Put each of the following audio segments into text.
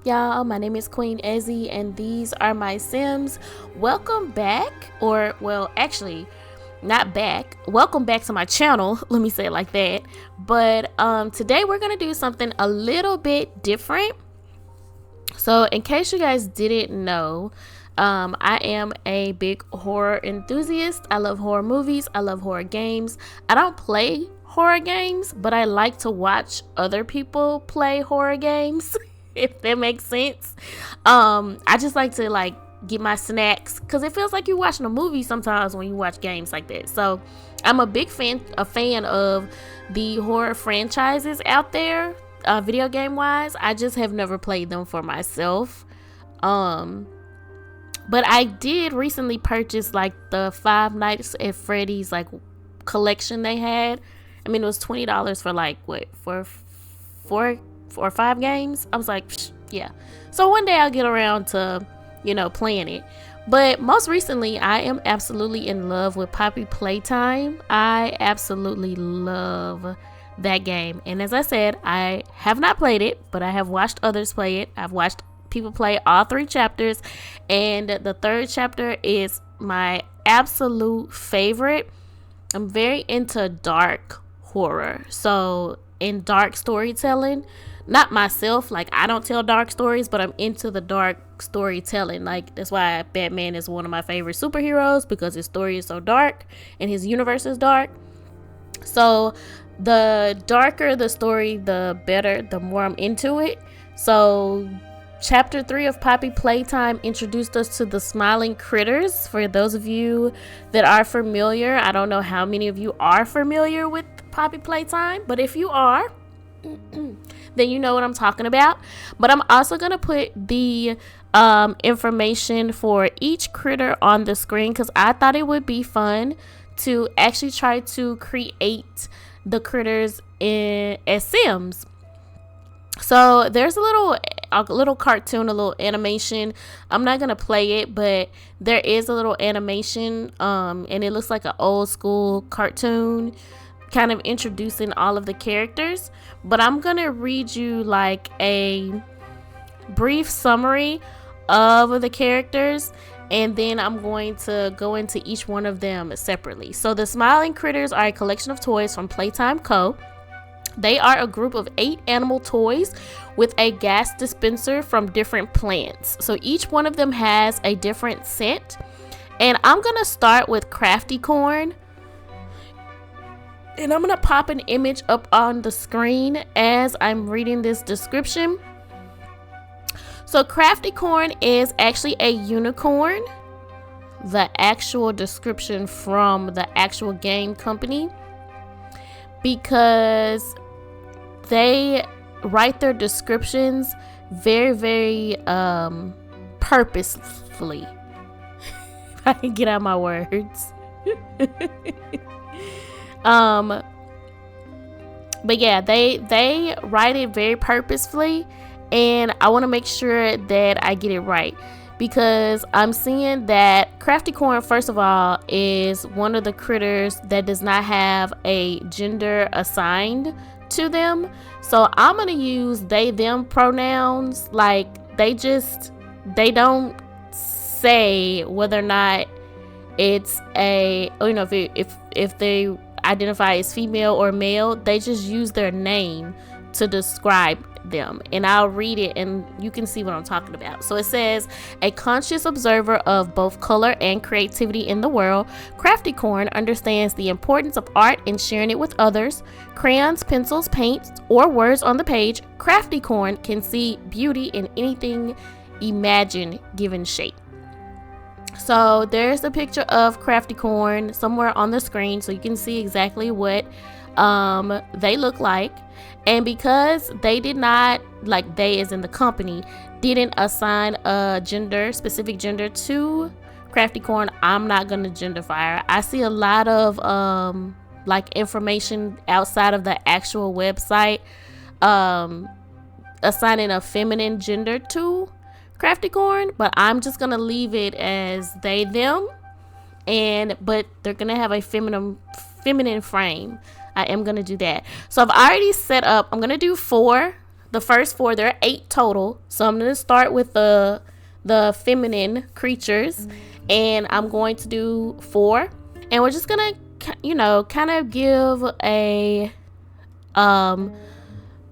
Y'all, my name is Queen Ezzy and these are my Sims. Welcome back, or well, actually, not back. Welcome back to my channel. Let me say it like that. But today we're gonna do something a little bit different. So in case you guys didn't know, I am a big horror enthusiast. I love horror movies. I love horror games. I don't play horror games, but I like to watch other people play horror games. If that makes sense. I just like to get my snacks because it feels like you're watching a movie sometimes when you watch games like that. So I'm a big fan of the horror franchises out there, video game wise. I just have never played them for myself. But I did recently purchase like the Five Nights at Freddy's collection they had. I mean, it was $20 for four or 5 games. I was like, yeah. So one day I'll get around to, playing it. But most recently, I am absolutely in love with Poppy Playtime. I absolutely love that game. And as I said, I have not played it, but I have watched others play it. I've watched people play all 3 chapters. And the 3rd chapter is my absolute favorite. I'm very into dark horror. So in dark storytelling, not myself, I don't tell dark stories, but I'm into the dark storytelling. That's why Batman is one of my favorite superheroes, because his story is so dark and his universe is dark. So the darker the story, the better, the more I'm into it. So chapter 3 of Poppy Playtime introduced us to the smiling critters. For those of you that are familiar, I don't know how many of you are familiar with Poppy Playtime, but if you are, then you know what I'm talking about. But I'm also going to put the information for each critter on the screen, because I thought it would be fun to actually try to create the critters as Sims. So there's a little cartoon, a little animation. I'm not going to play it, but there is a little animation and it looks like an old school cartoon, kind of introducing all of the characters. But I'm gonna read you a brief summary of the characters, and then I'm going to go into each one of them separately. So the smiling critters are a collection of toys from Playtime Co. They are a group of 8 animal toys with a gas dispenser from different plants. So each one of them has a different scent, and I'm gonna start with CraftyCorn. And I'm going to pop an image up on the screen as I'm reading this description. So CraftyCorn is actually a unicorn. The actual description from the actual game company. Because they write their descriptions very, very purposefully. If I can get out my words. But yeah, they write it very purposefully, and I want to make sure that I get it right, because I'm seeing that CraftyCorn, first of all, is one of the critters that does not have a gender assigned to them. So I'm going to use they them pronouns. They don't say whether or not it's if they identify as female or male. They just use their name to describe them, and I'll read it and you can see what I'm talking about. So it says, a conscious observer of both color and creativity in the world, CraftyCorn understands the importance of art and sharing it with others. Crayons, pencils, paints, or words on the page, CraftyCorn can see beauty in anything imagined given shape. So there's a picture of CraftyCorn somewhere on the screen, so you can see exactly what they look like. And because they did not, they as in the company, didn't assign a specific gender to CraftyCorn, I'm not going to genderfy her. I see a lot of information outside of the actual website assigning a feminine gender to CraftyCorn, but I'm just gonna leave it as they them, but they're gonna have a feminine frame. I am gonna do that. So I've already set up, I'm gonna do 4 the first 4. There are 8 total. So I'm going to start with the feminine creatures, and I'm going to do 4. And we're just going to, you know, kind of give a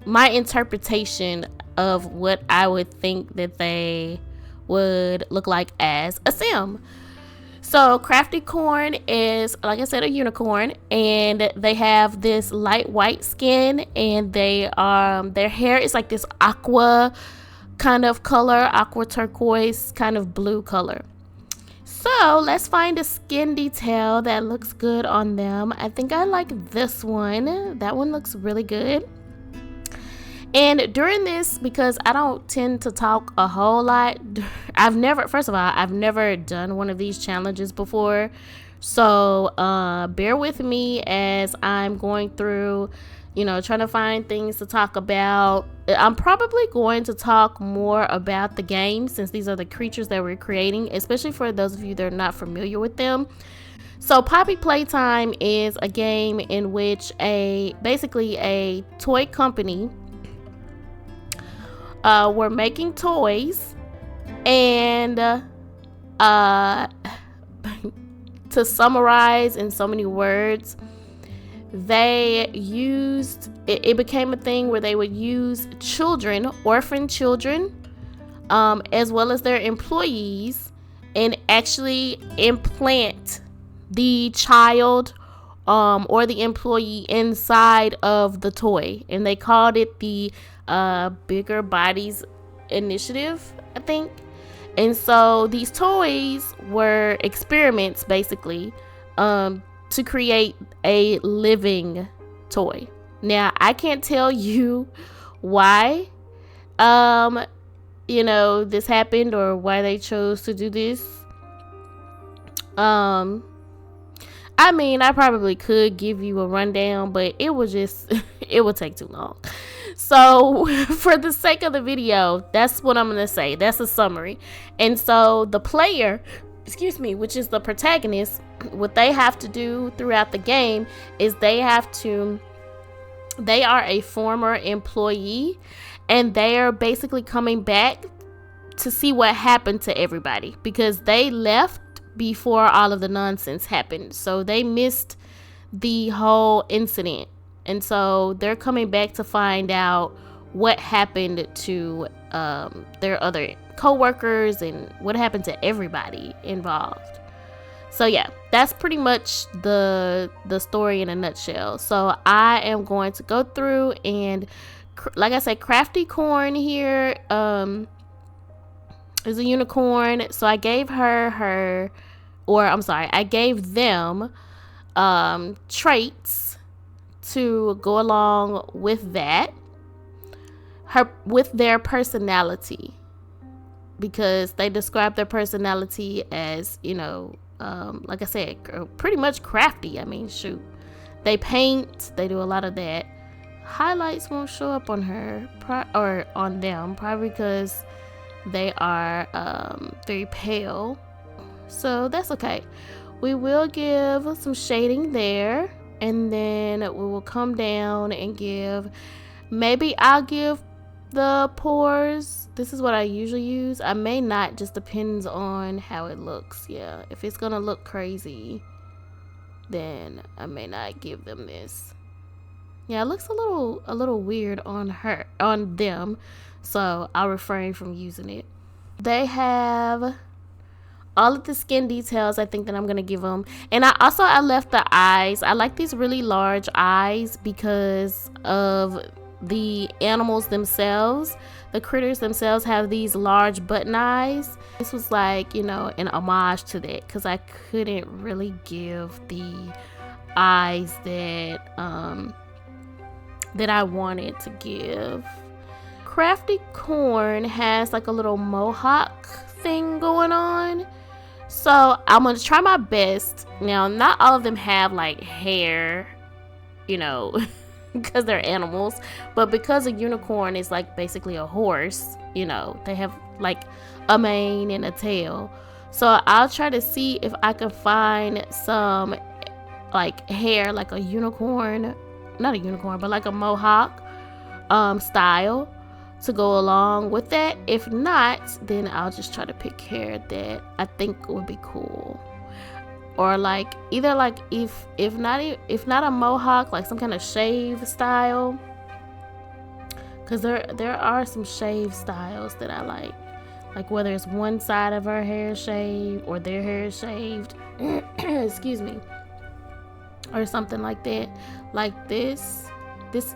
my interpretation of what I would think that they would look like as a sim. So CraftyCorn is, like I said, a unicorn, and they have this light white skin, and they their hair is like this aqua kind of color, aqua turquoise kind of blue color. So let's find a skin detail that looks good on them. I think I like this one. That one looks really good. And during this, because I don't tend to talk a whole lot, first of all, I've never done one of these challenges before. So bear with me as I'm going through, you know, trying to find things to talk about. I'm probably going to talk more about the game, since these are the creatures that we're creating, especially for those of you that are not familiar with them. So Poppy Playtime is a game in which basically a toy company, we're making toys, and to summarize in so many words, it became a thing where they would use children, orphan children, as well as their employees, and actually implant the child or the employee inside of the toy, and they called it the Bigger Bodies Initiative, I think. And so these toys were experiments, basically, to create a living toy. Now, I can't tell you why you know, this happened, or why they chose to do this. I mean, I probably could give you a rundown, but it would take too long. So for the sake of the video, that's what I'm going to say. That's a summary. And so the player, which is the protagonist, what they have to do throughout the game is they are a former employee, and they are basically coming back to see what happened to everybody, because they left before all of the nonsense happened. So they missed the whole incident. And so they're coming back to find out what happened to their other co-workers and what happened to everybody involved. So yeah, that's pretty much the story in a nutshell. So I am going to go through, and like I said, CraftyCorn here is a unicorn. So I gave I gave them traits to go along with that, with their personality, because they describe their personality as, you know, like I said, pretty much crafty. I mean, shoot, they paint, they do a lot of that. Highlights won't show up on her or on them, probably because they are very pale, so that's okay. We will give some shading there, and then we will come down and I'll give the pores. This is what I usually use. I may not, just depends on how it looks. Yeah, if it's gonna look crazy, then I may not give them this. Yeah, it looks a little weird on them, so I'll refrain from using it. They have all of the skin details, I think, that I'm gonna give them. And I left the eyes. I like these really large eyes because of the animals themselves. The critters themselves have these large button eyes. This was like, you know, an homage to that, because I couldn't really give the eyes that I wanted to give. CraftyCorn has like a little mohawk thing going on, so I'm gonna try my best. Now, not all of them have like hair, you know, because they're animals, but because a unicorn is like basically a horse, you know, they have like a mane and a tail. So I'll try to see if I can find some like hair, like a unicorn, not a unicorn, but like a mohawk style. to go along with that. If not, then I'll just try to pick hair that I think would be cool. Or like either like if not a mohawk, like some kind of shave style, because there are some shave styles that I like whether it's one side of her hair shaved or their hair is shaved excuse me, or something like that. Like this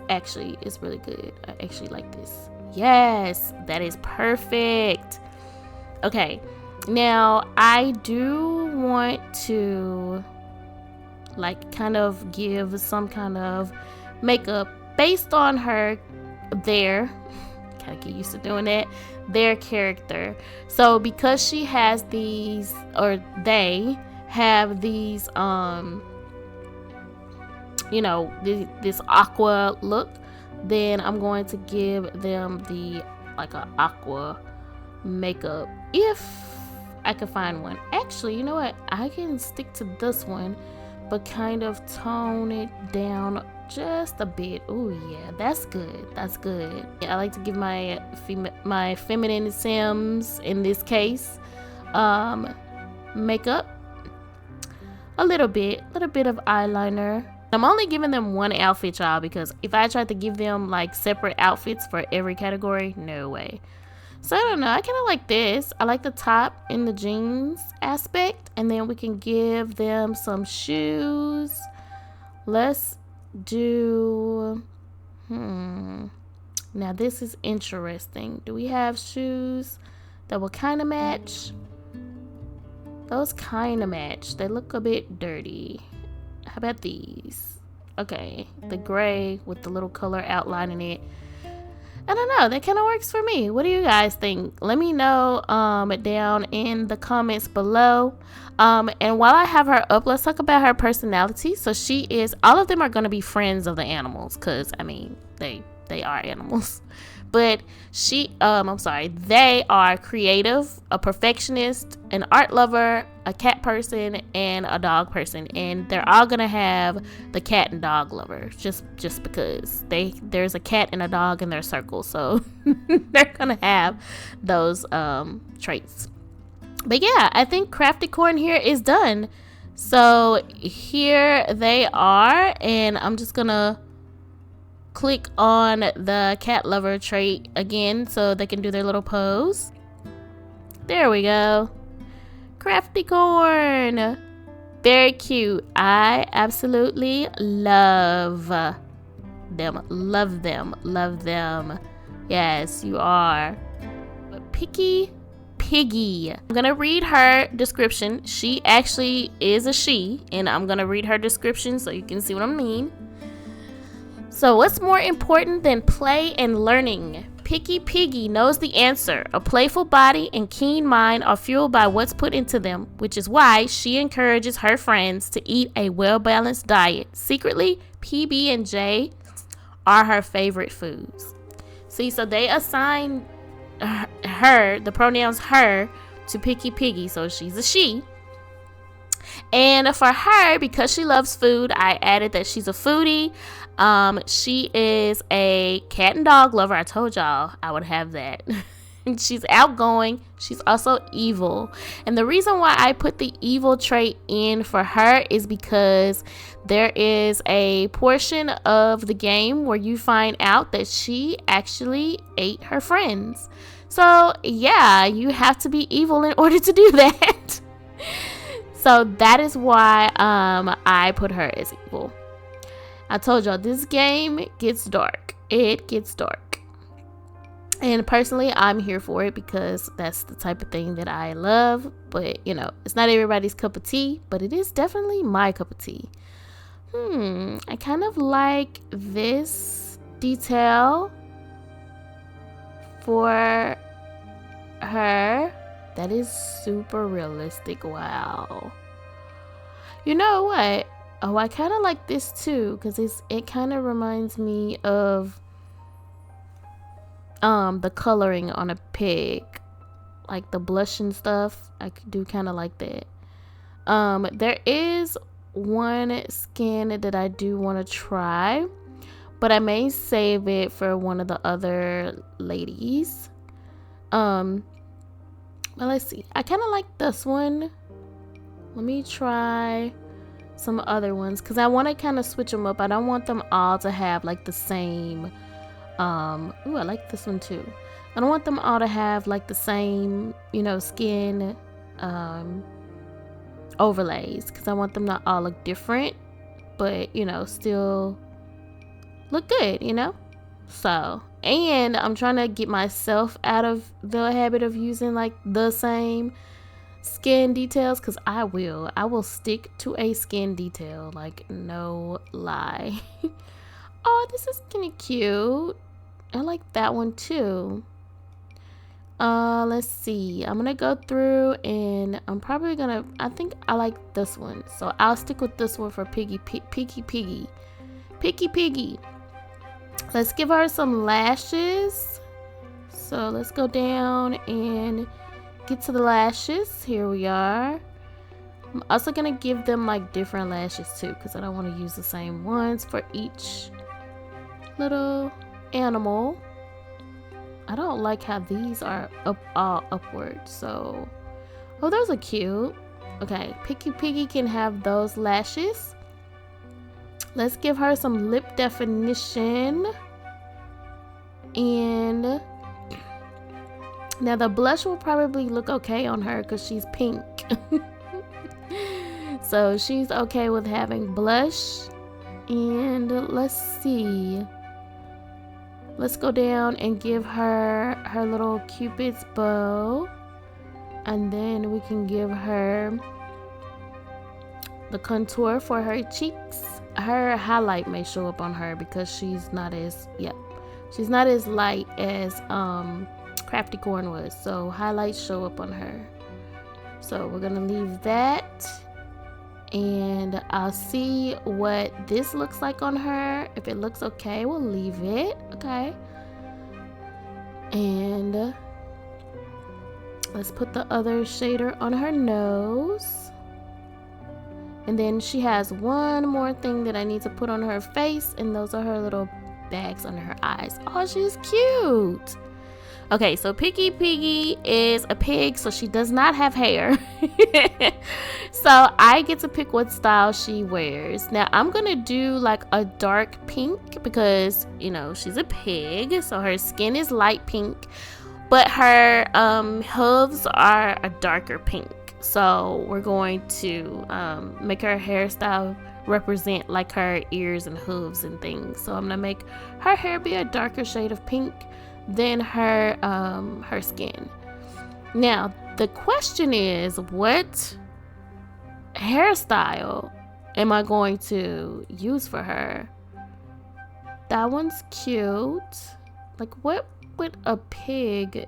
actually is really good. I actually like this. Yes, that is perfect. Okay, now I do want to like kind of give some kind of makeup based on her their kind of get used to doing that, their character. So because she has these, or they have these you know, this aqua look, then I'm going to give them the like a aqua makeup if I can find one. Actually, you know what, I can stick to this one but kind of tone it down just a bit. Oh yeah, that's good. That's good. Yeah, I like to give my feminine Sims in this case makeup, a little bit of eyeliner. I'm only giving them one outfit, y'all, because if I tried to give them like separate outfits for every category, no way. So I don't know, I kind of like this. I like the top in the jeans aspect, and then we can give them some shoes. Let's do now this is interesting. Do we have shoes that will kind of match? Those kind of match. They look a bit dirty. How about these? Okay, the gray with the little color outline in it. I don't know, that kind of works for me. What do you guys think? Let me know down in the comments below. And while I have her up, let's talk about her personality. So she is, all of them are going to be friends of the animals, because I mean they are animals. But they are creative, a perfectionist, an art lover, a cat person, and a dog person. And they're all gonna have the cat and dog lover, just because there's a cat and a dog in their circle, so they're gonna have those traits. But yeah, I think CraftyCorn here is done. So here they are, and I'm just gonna click on the cat lover trait again so they can do their little pose. There we go. CraftyCorn. Very cute. I absolutely love them. Love them. Love them. Yes, you are. But PickyPiggy. I'm gonna read her description. She actually is a she, and I'm gonna read her description so you can see what I mean. So what's more important than play and learning? PickyPiggy knows the answer. A playful body and keen mind are fueled by what's put into them, which is why she encourages her friends to eat a well-balanced diet. Secretly, PB and J are her favorite foods. See, so they assign her, the pronouns her, to PickyPiggy, so she's a she. And for her, because she loves food, I added that she's a foodie. She is a cat and dog lover. I told y'all I would have that. She's outgoing. She's also evil. And the reason why I put the evil trait in for her is because there is a portion of the game where you find out that she actually ate her friends. So yeah, you have to be evil in order to do that. So that is why I put her as evil. I told y'all this game gets dark. It gets dark. And personally, I'm here for it because that's the type of thing that I love. But, you know, it's not everybody's cup of tea, but it is definitely my cup of tea. I kind of like this detail for her. That is super realistic. Wow. You know what? Oh, I kind of like this too because it kind of reminds me of the coloring on a pig, like the blush and stuff. I do kind of like that. There is one skin that I do want to try, but I may save it for one of the other ladies. Well, let's see. I kind of like this one. Let me try some other ones because I want to kind of switch them up. I don't want them all to have like the same. Ooh, I like this one too. I don't want them all to have like the same, you know, skin overlays because I want them to all look different, but you know, still look good, you know. So, and I'm trying to get myself out of the habit of using like the same skin details because I will stick to a skin detail, like no lie. Oh, this is kind of cute. I like that one too. Let's see. I'm gonna go through and I'm probably gonna, I think I like this one, so I'll stick with this one for PickyPiggy. PickyPiggy. Let's give her some lashes. So let's go down and get to the lashes. Here we are. I'm also gonna give them like different lashes too because I don't want to use the same ones for each little animal. I don't like how these are all upward. So, oh, those are cute. Okay, PickyPiggy can have those lashes. Let's give her some lip definition. And now the blush will probably look okay on her because she's pink. So she's okay with having blush. And let's see. Let's go down and give her her little Cupid's bow. And then we can give her the contour for her cheeks. Her highlight may show up on her because she's not as, she's not as light as CraftyCorn was. So highlights show up on her. So we're gonna leave that. And I'll see what this looks like on her. If it looks okay, we'll leave it. Okay. And let's put the other shader on her nose. And then she has one more thing that I need to put on her face, and those are her little bags under her eyes. Oh, she's cute. Okay, so PickyPiggy is a pig, so she does not have hair. So I get to pick what style she wears. Now I'm gonna do like a dark pink because, you know, she's a pig, so her skin is light pink, but her hooves are a darker pink. So we're going to make her hairstyle represent like her ears and hooves and things. So I'm gonna make her hair be a darker shade of pink than her her skin. Now the question is, what hairstyle am I going to use for her? That one's cute. Like, what would a pig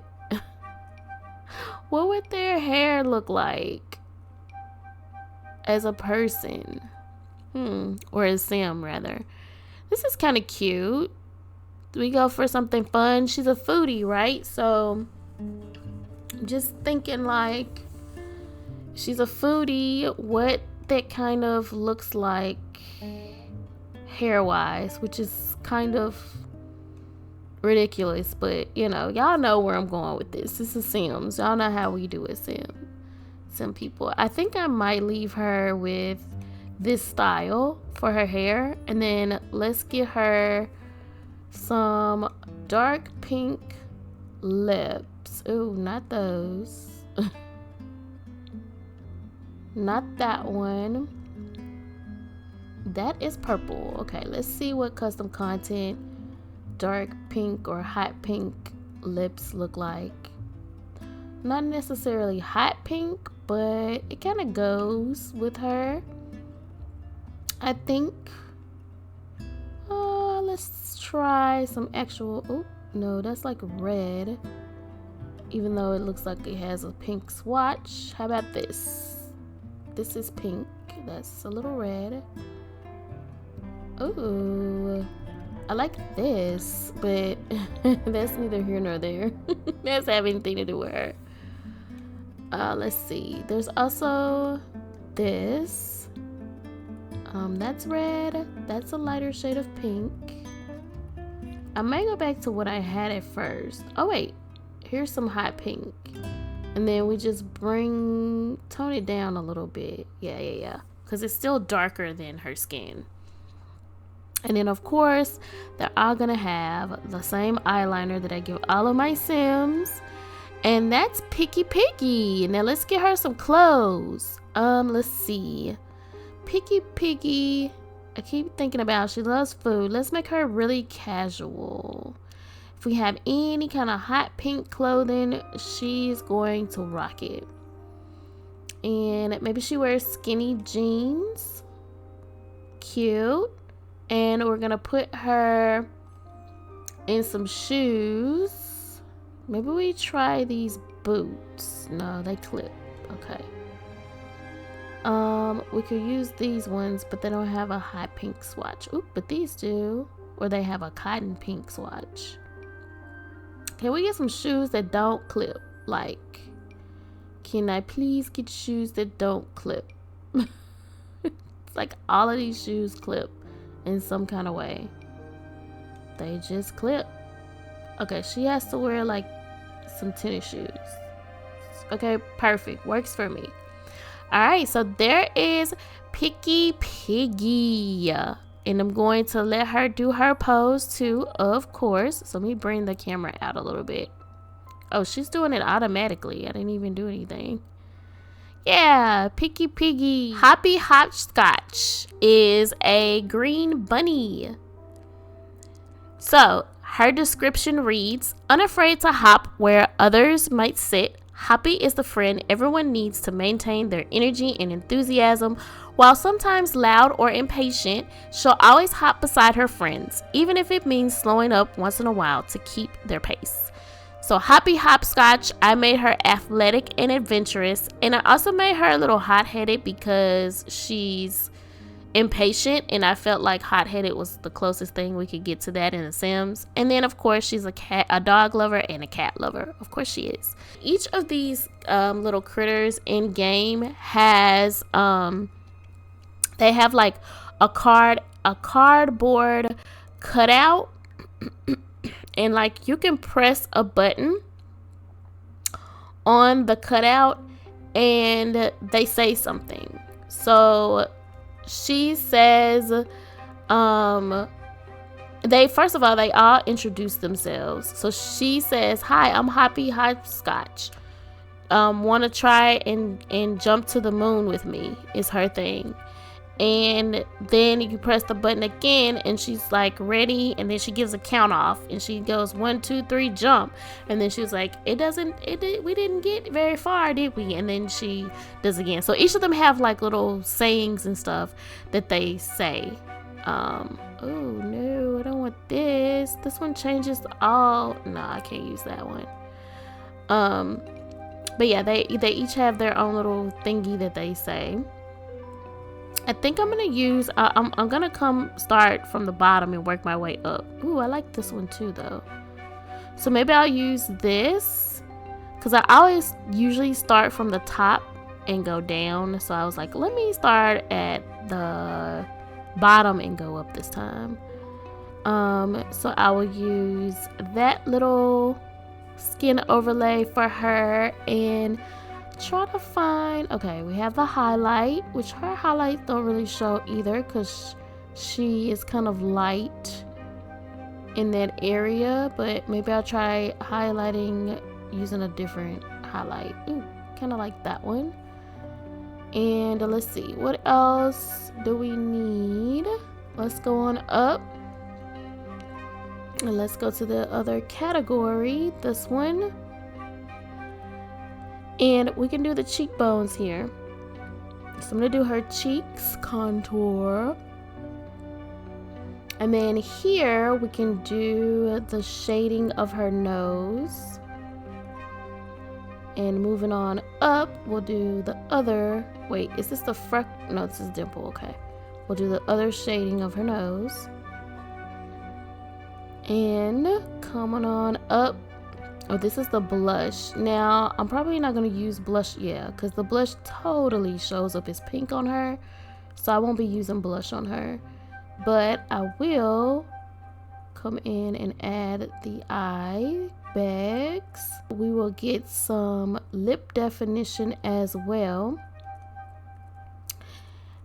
what would their hair look like as a person? Or as Sam rather. This is kind of cute. We go for something fun. She's a foodie, right? So just thinking like she's a foodie, what that kind of looks like hair wise, which is kind of ridiculous, but you know, y'all know where I'm going with this. This is Sims. Y'all know how we do it, Sim people. I think I might leave her with this style for her hair, and then let's get her some dark pink lips. Ooh, not those. Not that one. That is purple. Okay, let's see what custom content dark pink or hot pink lips look like. Not necessarily hot pink, but it kind of goes with her, I think. Let's try some actual, oh no, that's like red, even though it looks like it has a pink swatch. How about this? This is pink. That's a little red. Ooh, I like this, but that's neither here nor there. That doesn't have anything to do with her. Let's see. There's also this. That's red. That's a lighter shade of pink. I may go back to what I had at first. Oh wait, here's some hot pink. And then we just tone it down a little bit. Yeah. Because it's still darker than her skin. And then of course, they're all gonna have the same eyeliner that I give all of my Sims. And that's PickyPiggy. Now let's get her some clothes. Let's see. PickyPiggy, I keep thinking about, she loves food. Let's make her really casual. If we have any kind of hot pink clothing, she's going to rock it. And maybe she wears skinny jeans. Cute. And we're gonna put her in some shoes. Maybe we try these boots. No, they clip. Okay. We could use these ones, but they don't have a hot pink swatch. Oop, but these do. Or they have a cotton pink swatch. Can we get some shoes that don't clip? Like, can I please get shoes that don't clip? It's like all of these shoes clip in some kind of way. They just clip. Okay, she has to wear like some tennis shoes. Okay, perfect. Works for me. Alright, so there is PickyPiggy. And I'm going to let her do her pose too, of course. So let me bring the camera out a little bit. Oh, she's doing it automatically. I didn't even do anything. Yeah, PickyPiggy. HoppyHopscotch is a green bunny. So her description reads, unafraid to hop where others might sit, Hoppy is the friend everyone needs to maintain their energy and enthusiasm. While sometimes loud or impatient, she'll always hop beside her friends, even if it means slowing up once in a while to keep their pace. So HoppyHopscotch, I made her athletic and adventurous, and I also made her a little hot-headed because she's impatient, and I felt like hot-headed was the closest thing we could get to that in The Sims. And then of course she's a dog lover and a cat lover. Of course she is. Each of these little critters in game has they have like a cardboard cutout, and like you can press a button on the cutout and they say something. So she says, they all introduce themselves. So she says, hi, I'm HoppyHopscotch. Want to try and jump to the moon with me is her thing. And then you press the button again and she's like ready, and then she gives a count off and she goes 1 2 3 jump, and then she's like we didn't get very far, did we? And then she does again. So each of them have like little sayings and stuff that they say. Oh no, I don't want this one changes all. No, I can't use that one. But yeah, they each have their own little thingy that they say. I think I'm gonna use I'm gonna start from the bottom and work my way up. Ooh, I like this one too though. So maybe I'll use this, because I always usually start from the top and go down. So I was like, let me start at the bottom and go up this time. So I will use that little skin overlay for her and try to find, okay, we have the highlight, which her highlights don't really show either because she is kind of light in that area, but maybe I'll try highlighting using a different highlight. Ooh, kind of like that one. And let's see, what else do we need? Let's go on up and let's go to the other category, this one. And we can do the cheekbones here. So I'm gonna do her cheeks contour. And then here we can do the shading of her nose. And moving on up, we'll do the other, wait, is this the freckle? No, this is dimple, okay. We'll do the other shading of her nose. And coming on up, oh, this is the blush. Now, I'm probably not going to use blush, yeah, because the blush totally shows up as pink on her. So I won't be using blush on her. But I will come in and add the eye bags. We will get some lip definition as well.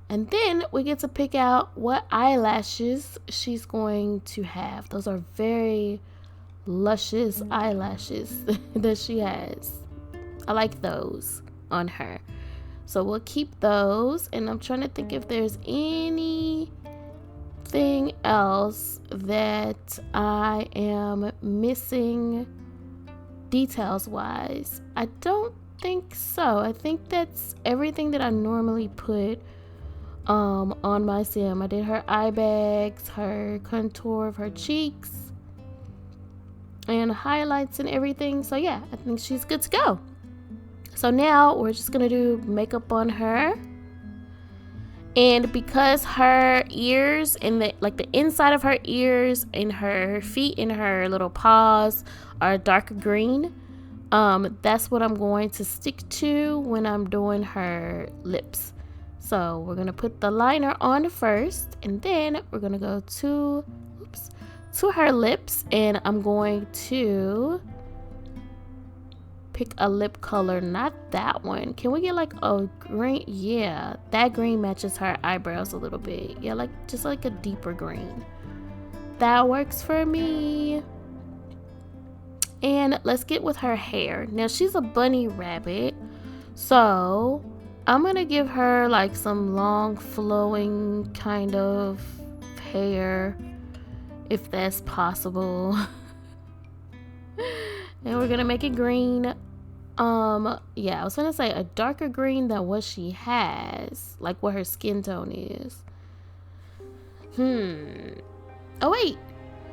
And then we get to pick out what eyelashes she's going to have. Those are very luscious eyelashes that she has. I like those on her. So we'll keep those. And I'm trying to think if there's anything else that I am missing details wise. I don't think so. I think that's everything that I normally put on my sim. I did her eye bags, her contour of her cheeks, and highlights and everything. So yeah, I think she's good to go. So now we're just gonna do makeup on her. And because her ears and the inside of her ears and her feet and her little paws are dark green, that's what I'm going to stick to when I'm doing her lips. So we're gonna put the liner on first, and then we're gonna go to her lips, and I'm going to pick a lip color, not that one. Can we get like a green? Yeah, that green matches her eyebrows a little bit. Yeah, just like a deeper green. That works for me. And let's get with her hair. Now she's a bunny rabbit, so I'm gonna give her like some long flowing kind of hair, if that's possible. And we're gonna make it green. Yeah, I was gonna say a darker green than what she has, like what her skin tone is. Oh wait,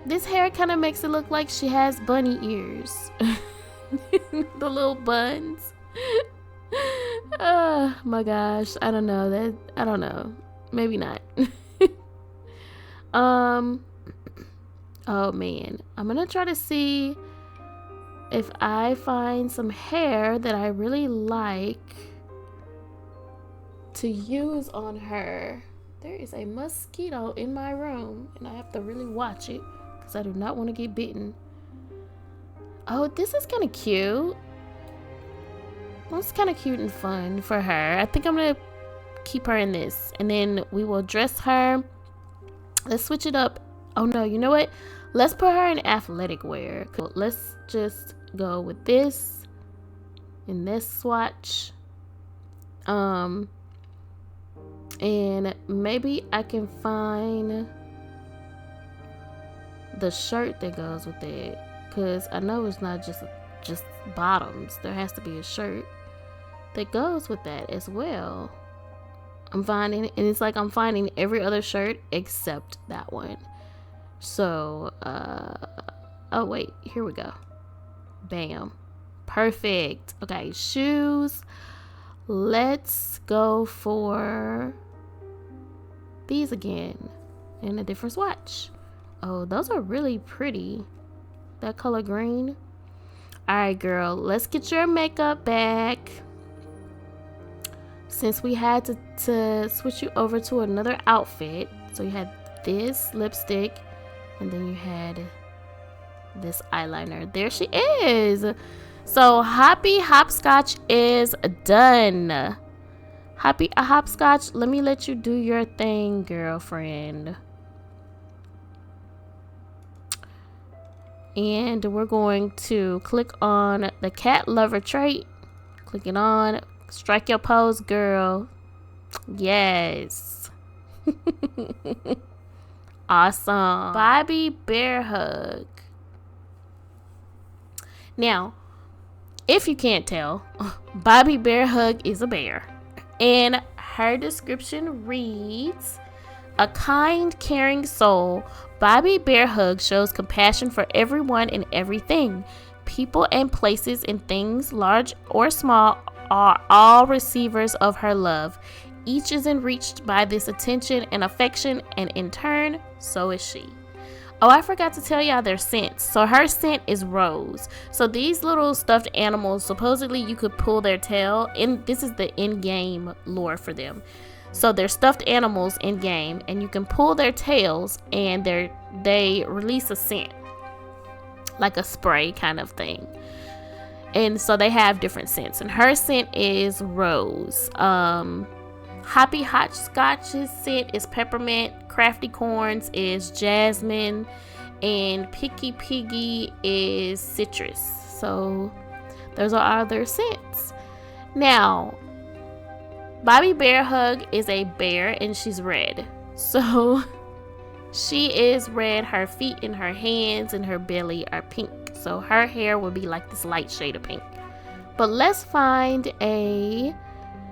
this hair kind of makes it look like she has bunny ears. The little buns. Oh my gosh, I don't know. Maybe not. Oh man, I'm gonna try to see if I find some hair that I really like to use on her. There is a mosquito in my room and I have to really watch it because I do not want to get bitten. Oh, this is kind of cute. That's kind of cute and fun for her. I think I'm gonna keep her in this, and then we will dress her. Let's switch it up. Oh no, you know what? Let's put her in athletic wear. Let's just go with this and this swatch. And maybe I can find the shirt that goes with it, because I know it's not just bottoms. There has to be a shirt that goes with that as well. I'm finding, and it's like I'm finding every other shirt except that one. So oh wait, here we go. Bam, perfect. Okay, shoes. Let's go for these again in a different swatch. Oh, those are really pretty, that color green. All right, girl, let's get your makeup back, since we had to switch you over to another outfit. So you had this lipstick, and then you had this eyeliner. There she is. So HoppyHopscotch is done. HoppyHopscotch, let me let you do your thing, girlfriend. And we're going to click on the cat lover trait. Click it on. Strike your pose, girl. Yes. Awesome. BobbyBearhug. Now, if you can't tell, BobbyBearhug is a bear. And her description reads, a kind, caring soul, BobbyBearhug shows compassion for everyone and everything. People and places and things, large or small, are all receivers of her love. Each is enriched by this attention and affection, and in turn, so is she. Oh, I forgot to tell y'all their scents. So her scent is rose. So these little stuffed animals, supposedly you could pull their tail, and this is the in-game lore for them. So they're stuffed animals in game, and you can pull their tails and they release a scent, like a spray kind of thing. And so they have different scents, and her scent is rose. HoppyHopscotch's scent is peppermint. CraftyCorn's is jasmine, and PickyPiggy is citrus. So those are all their scents. Now, BobbyBearhug is a bear, and she's red. So she is red. Her feet and her hands and her belly are pink. So her hair will be like this light shade of pink. But let's find a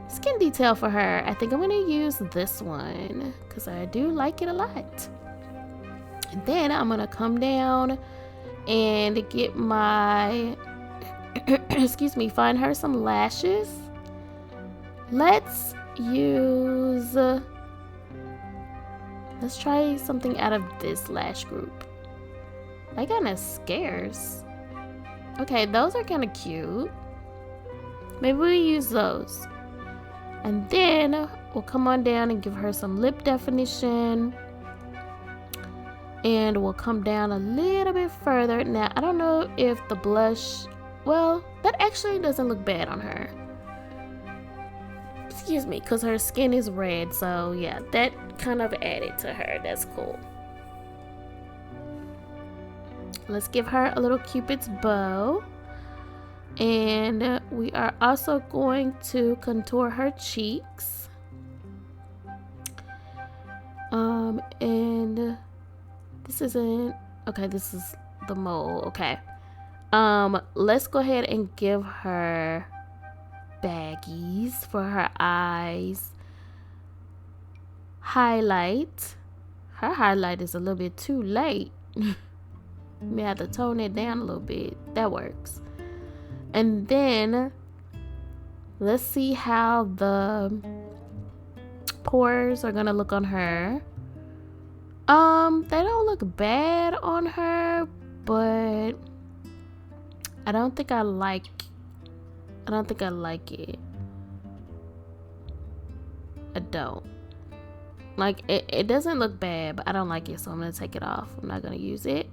skin detail for her. I think I'm going to use this one because I do like it a lot. And then I'm going to come down and get my, excuse me, find her some lashes. Let's try something out of this lash group. They kind of scarce. Okay, those are kind of cute. Maybe we use those. And then we'll come on down and give her some lip definition. And we'll come down a little bit further. Now, I don't know if the blush, well, that actually doesn't look bad on her. Excuse me, because her skin is red. So yeah, that kind of added to her. That's cool. Let's give her a little Cupid's bow. And we are also going to contour her cheeks. And this isn't, okay, this is the mole. Okay. Let's go ahead and give her baggies for her eyes. Highlight. Her highlight is a little bit too light. May have to tone it down a little bit. That works. And then let's see how the pores are gonna look on her. They don't look bad on her, but I don't think I like it. I don't. Like it doesn't look bad, but I don't like it, so I'm gonna take it off. I'm not gonna use it.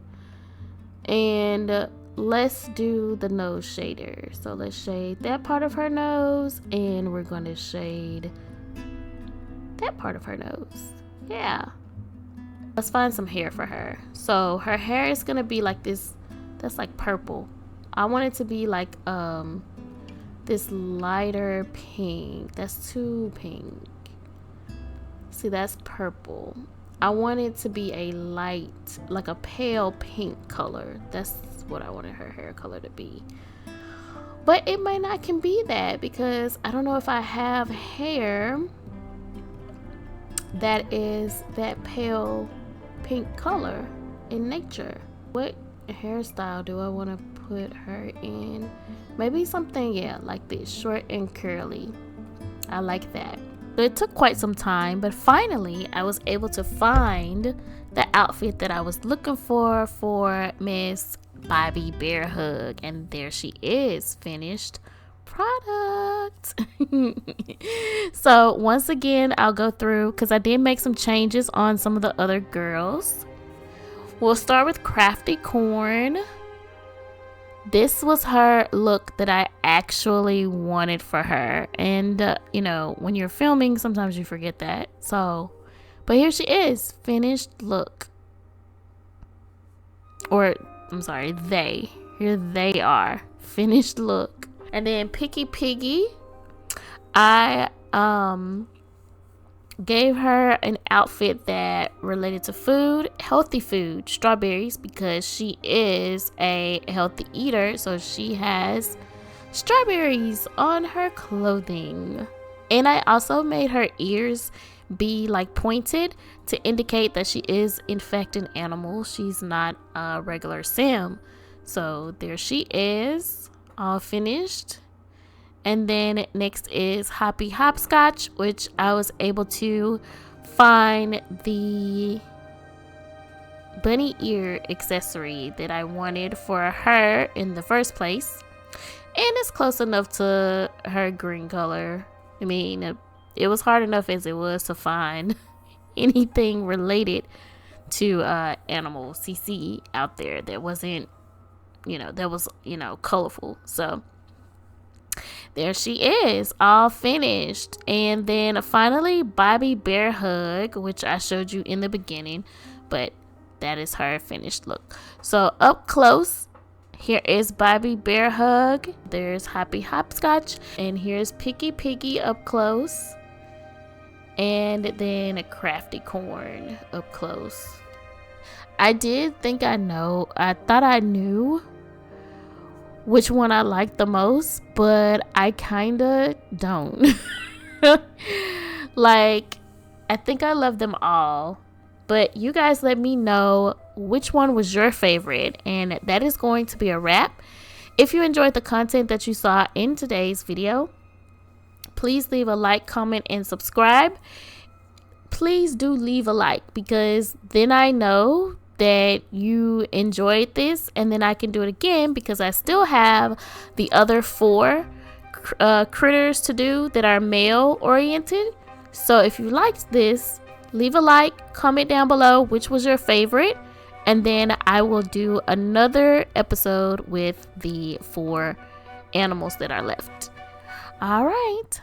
And let's do the nose shader. So let's shade that part of her nose, and we're going to shade that part of her nose. Yeah. Let's find some hair for her. So her hair is going to be like this. That's like purple. I want it to be like this lighter pink. That's too pink. See, that's purple. I want it to be a light, like a pale pink color. That's what I wanted her hair color to be. But it might not can be that, because I don't know if I have hair that is that pale pink color in nature. What hairstyle do I want to put her in? Maybe something, yeah, like this, short and curly. I like that. It took quite some time, but finally I was able to find the outfit that I was looking for Miss BobbyBearhug, and there she is, finished product. So once again, I'll go through, because I did make some changes on some of the other girls. We'll start with CraftyCorn. This was her look that I actually wanted for her. And, you know, when you're filming, sometimes you forget that. So, but here she is, finished look. Or, I'm sorry, here they are, finished look. And then PickyPiggy, I gave her an outfit that related to food, healthy food, strawberries, because she is a healthy eater, so she has strawberries on her clothing. And I also made her ears be like pointed to indicate that she is in fact an animal. She's not a regular sim. So there she is, all finished. And then next is HoppyHopscotch, which I was able to find the bunny ear accessory that I wanted for her in the first place. And it's close enough to her green color. I mean, it was hard enough as it was to find anything related to animal CC out there that wasn't, colorful. So there she is, all finished. And then finally, BobbyBearhug, which I showed you in the beginning, but that is her finished look. So up close, here is BobbyBearhug. There's HoppyHopscotch, and here's PickyPiggy up close. And then a CraftyCorn up close. I did think I thought I knew which one I liked the most, but I kinda don't. Like, I think I love them all, but you guys let me know which one was your favorite, and that is going to be a wrap. If you enjoyed the content that you saw in today's video, please leave a like, comment, and subscribe. Please do leave a like, because then I know that you enjoyed this, and then I can do it again, because I still have the other 4 critters to do that are male oriented. So if you liked this, leave a like, comment down below which was your favorite, and then I will do another episode with the 4 animals that are left. All right,